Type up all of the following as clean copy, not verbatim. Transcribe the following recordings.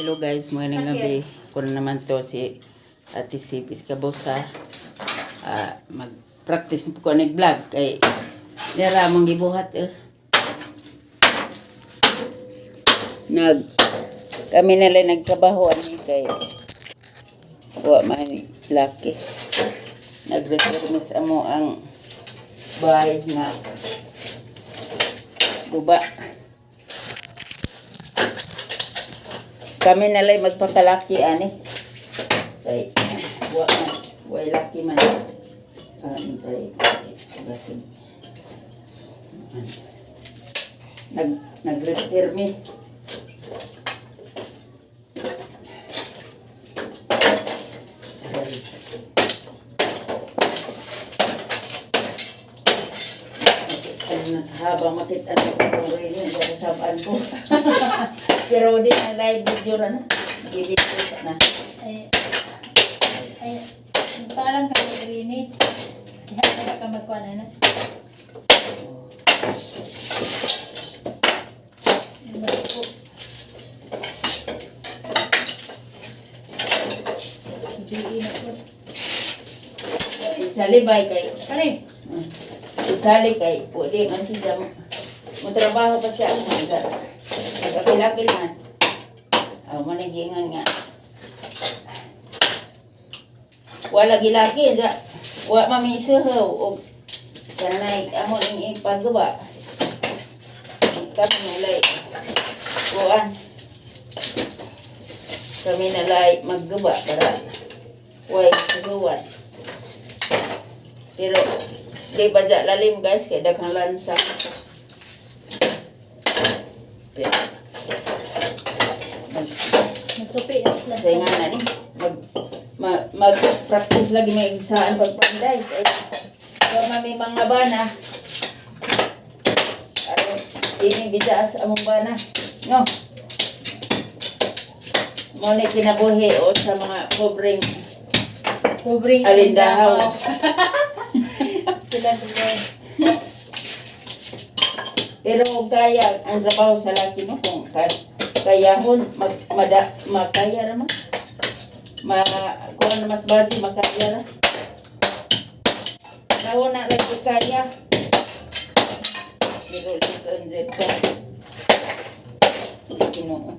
Hello guys, mga gabi. Ko na naman to si Ate Sipis Kabosa. Mag-practice po ko nag-vlog kay naramang gibuhat kami na lang nagtrabaho ani kay wa man laki. Nag-reformis amo ang bahay na guba. Kami nalay magpakalaki ani. Kay wa laki man. Tay basig. Nag-repair mi. Habang makita ko kung rin yung kasabaan ko. Pero di na live video na. Nag-video na. Ay, paalam ka sa Rini. Diha ka magkuhan na. Isalibay kay. Pare. Isali kay. Pwede man siya. Matrabaho pa siya. Nagkapilapil man. Manigingan nga. Wala gilaki. Wa mamisuhaw. O kanay amo ning ipagawa. Kami nalay. Kuan. Kami nalay maggawa para way suhuwan. Pero di badya lalim guys kay daghang lansa. Magtupi ang lansa. Kaya nga na ni mag-practice lagi may saan pagpanday. Kaya may mga bana. Ini bidas among bana. No. Mo ni kinabuhi o sa mga pobreng alindahaw. Sila dito. Pero kaya ang trabaho sa laki no kung kayahon makaya naman. Kuha na mas badi makaya na. Nawa na lagi kaya. Pero dito unjed ka. Ginoo.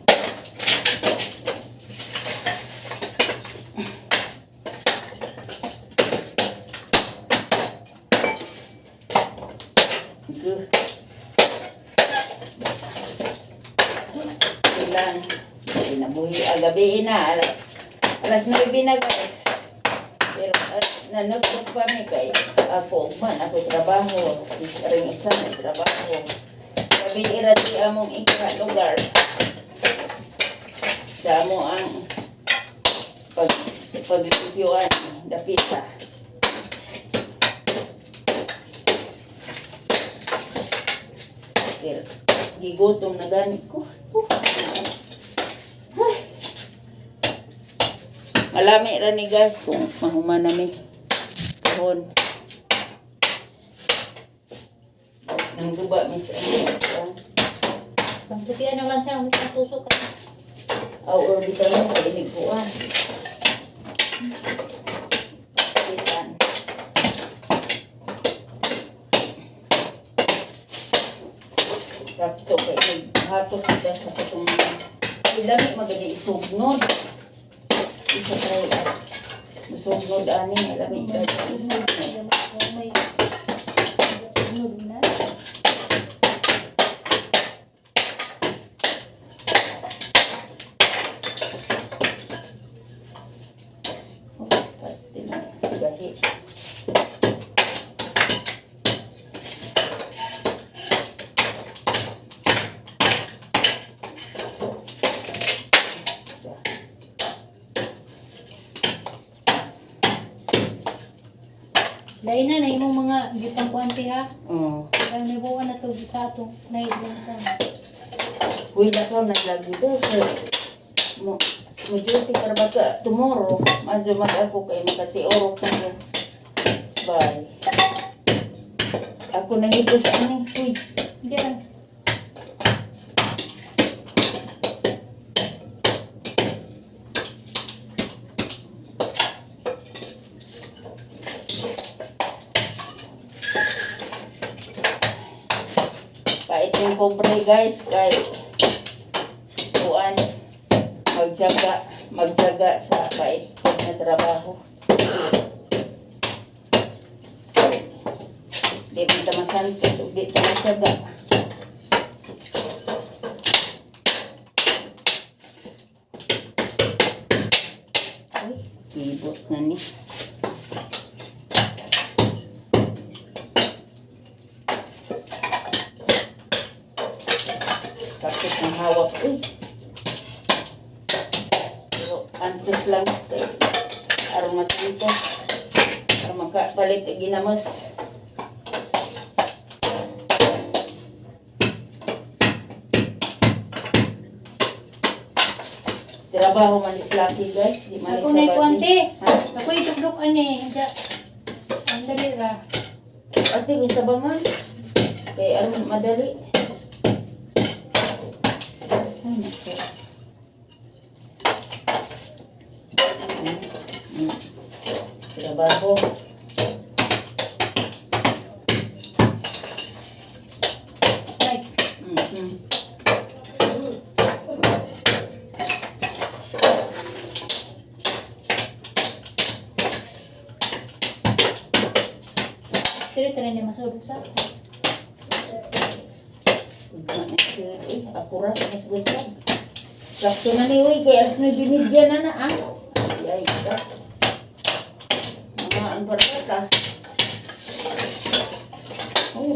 Ilan pinabuhi agabi na alas 9 na guys. Pero nanotog pa mi kay ako trabaho ring isa na trabaho sabi irati among lugar sa amo ang pagpipiyuan dapita. Gigutom na ganit ko. Malami ra ni guys kung mahuman nami. Kahon. Nang guba mi sa Pagtupian ng lansa, ang tusok ka. or di kami sa iniguan. Sakto kay hatos kita sa katong ilami magani isugnod. Isa tayo musugnod ani ilami Dahil na imong mga gitang kuanti ha. Oo. Kaya may buwan na to sa ato. Nailansa. Uy, nakaw naglagi daw. Mo-duty para baka tomorrow. Maso mag-ako kay makatiorok na yun. Bye. Ako nahito sa aning. Uy. Diyan. guys kay kuan magjaga sa bait na trabaho. Di man ta masantos ug di ta magjaga. Ay, ibot na ni. Sakit ng hawak eh. Pero antos lang kay aron masantos. Aron makapalit og ginamos. Trabaho man is laki guys. Di man Ako na kuante. Ha? Ako itugdok ani. Ang dali ra. Ate, kung sabangan. Kaya aron madali. Ay, nako. Trabaho. Right. Street rin ni masuro sa. Akurat mas betul. Sakto na ni uy kay alas na binigyan na na ah. Ay ka. Mga ang parata. Oh.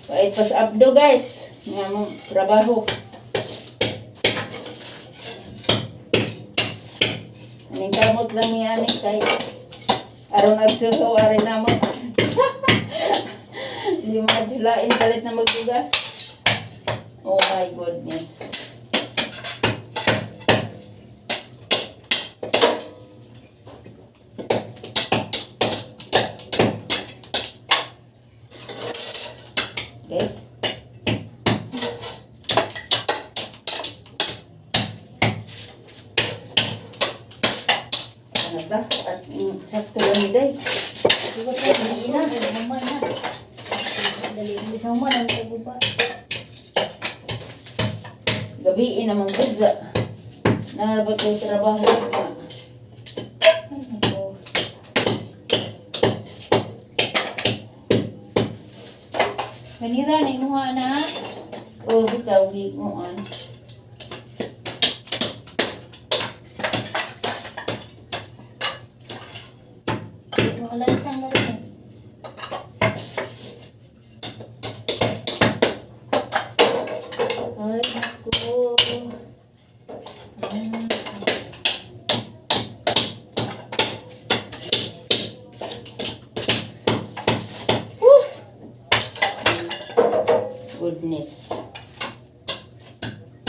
Wait pas abdo guys. Nga mong trabaho. Aning kamot lang ni ani kay aron nagsuso arin namo. Hindi madulain galit na magbugas. Oh my goodness. Okay. Ano ba? At sakto lang ni day. Siguro sa dali na, human na. Dali, hindi sa human ang taguba. Gabiin naman gudza. Narabat ko yung trabaho. Ay, nako. Ganira na imuha na ha. Oh, bitaw, gigoan. Wala isang laro. Ay, nako. Goodness.